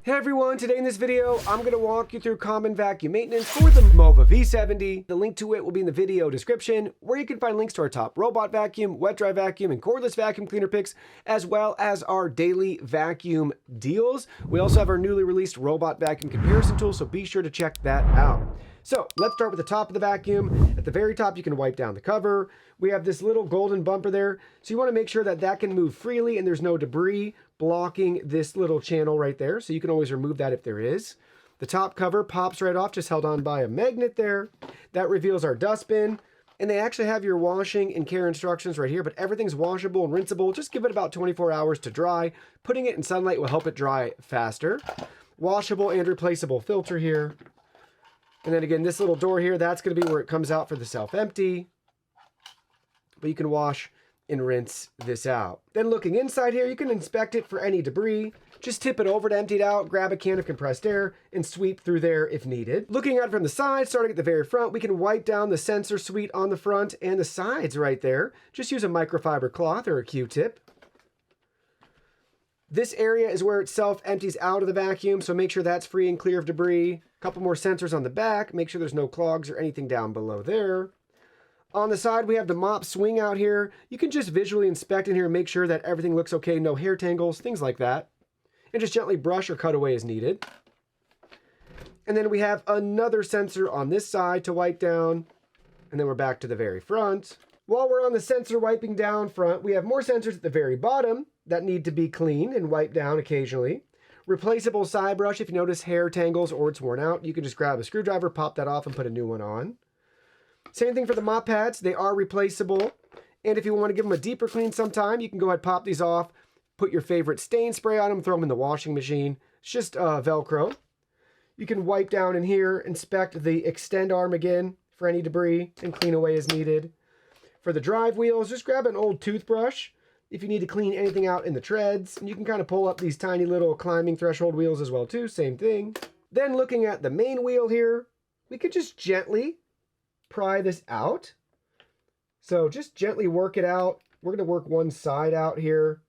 Hey everyone, today in this video, I'm going to walk you through common vacuum maintenance for the Mova V70. The link to it will be in the video description, where you can find links to our top robot vacuum, wet dry vacuum, and cordless vacuum cleaner picks, as well as our daily vacuum deals. We also have our newly released robot vacuum comparison tool, so be sure to check that out. So let's start with the top of the vacuum. At the very top, you can wipe down the cover. We have this little golden bumper there, so you want to make sure that that can move freely and there's no debris blocking this little channel right there, so you can always remove that if there is. The top cover pops right off, just held on by a magnet there. That reveals our dustbin, and they actually have your washing and care instructions right here, but everything's washable and rinsable. Just give it about 24 hours to dry. Putting it in sunlight will help it dry faster. Washable and replaceable filter here. And then again, this little door here, that's going to be where it comes out for the self-empty. But you can wash and rinse this out. Then looking inside here, you can inspect it for any debris. Just tip it over to empty it out, grab a can of compressed air, and sweep through there if needed. Looking at it from the side, starting at the very front, we can wipe down the sensor suite on the front and the sides right there. Just use a microfiber cloth or a Q-tip. This area is where it self-empties out of the vacuum, so make sure that's free and clear of debris. A couple more sensors on the back. Make sure there's no clogs or anything down below there. On the side, we have the mop swing out here. You can just visually inspect in here and make sure that everything looks okay, no hair tangles, things like that. And just gently brush or cut away as needed. And then we have another sensor on this side to wipe down. And then we're back to the very front. While we're on the sensor wiping down front, we have more sensors at the very bottom that need to be cleaned and wiped down occasionally. Replaceable side brush, if you notice hair tangles or it's worn out, you can just grab a screwdriver, pop that off, and put a new one on. Same thing for the mop pads. They are replaceable. And if you want to give them a deeper clean sometime, you can go ahead, pop these off, put your favorite stain spray on them, throw them in the washing machine. It's just Velcro. You can wipe down in here, inspect the extend arm again for any debris, and clean away as needed. For the drive wheels, just grab an old toothbrush if you need to clean anything out in the treads. And you can kind of pull up these tiny little climbing threshold wheels as well too, same thing. Then looking at the main wheel here, we could just gently pry this out. So just gently work it out. We're going to work one side out here.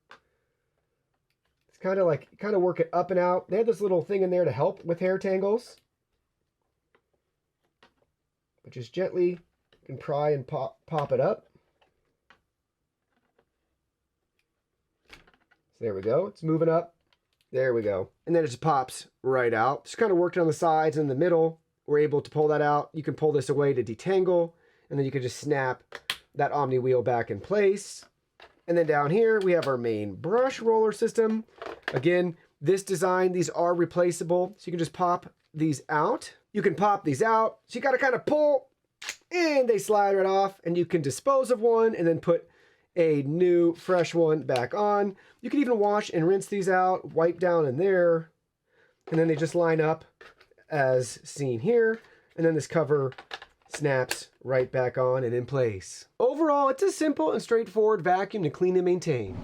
It's kind of work it up and out. They have this little thing in there to help with hair tangles. But just gently you can pry and pop it up. So there we go. It's moving up. There we go. And then it just pops right out. Just kind of worked on the sides and the middle. We're able to pull that out. You can pull this away to detangle, and then you can just snap that Omni wheel back in place. And then down here, we have our main brush roller system. Again, this design, these are replaceable, so you can just pop these out. You can pop these out, so you got to kind of pull, and they slide right off, and you can dispose of one and then put a new, fresh one back on. You can even wash and rinse these out, wipe down in there, and then they just line up as seen here, and then this cover snaps right back on and in place. Overall, it's a simple and straightforward vacuum to clean and maintain.